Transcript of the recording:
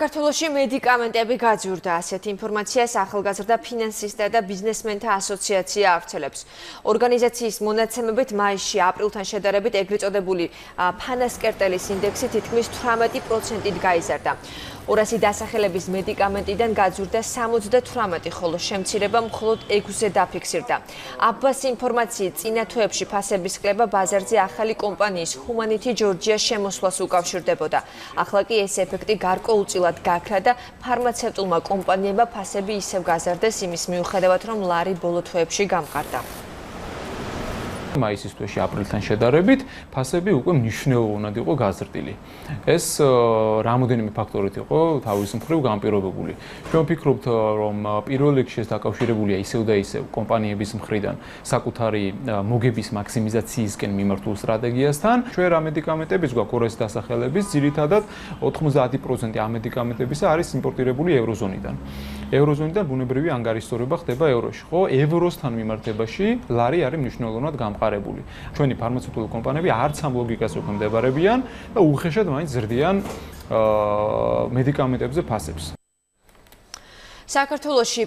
საქართველოში მედიკამენტები გაძვირდა, ასეთ ინფორმაციას ახალგაზრდა ფინანსისტთა და ბიზნესმენთა ასოციაცია ავრცელებს. ორგანიზაციის მონაცემებით მაისში აპრილთან შედარებით ეგრეთ წოდებული ფანასკერტელის ინდექსი თითქმის 18%-ით გაიზარდა. 200 დასახელების მედიკამენტიდან გაძვირდა 78, ხოლო შემცირება მხოლოდ 6-ზე დაფიქსირდა. აბას ინფორმაციით წინა თვეებში ფასების კლება ბაზარზე ახალი კომპანიის Humanity Georgia შემოსვლას უკავშირდებოდა. ახლა კი ეს ეფექტი გარკვეულწილად გაქრა და ფარმაცევტულმა კომპანიებმა ფასები ისევ გაზარდეს იმის მიუხედავად, რომ ლარი ბოლო თვეებში გამყარდა. მაისის თვეში აპრილთან შედარებით ფასები უკვე მნიშვნელოვნად იყო გაზრდილი. ეს რამოდენიმე ფაქტორით იყო თავის მხრივ განპირობებული. ჩვენ ვფიქრობთ, რომ პირველ რიგში ეს დაკავშირებულია ისევ და ისევ კომპანიების მხრიდან საკუთარი მოგების მაქსიმიზაციისკენ მიმართულ სტრატეგიასთან. ჩვენ რა მედიკამენტების გვაქვს 200 დასახელების, ძირითადად 90% ამ მედიკამენტებისა არის იმპორტირებული ევროზონიდან. ევროზონიდან ბუნებრივი ანგარიშსწორება ხდება ევროში, ხო? ევროსთან მიმართებაში ლარი არის მნიშვნელოვნად გამყარებული. ჩვენი ფარმაცევტული კომპანიები არც ამ ლოგიკას ექვემდებარებიან და უხეშად მაინც ზრდიან მედიკამენტებზე ფასებს. საქართველოში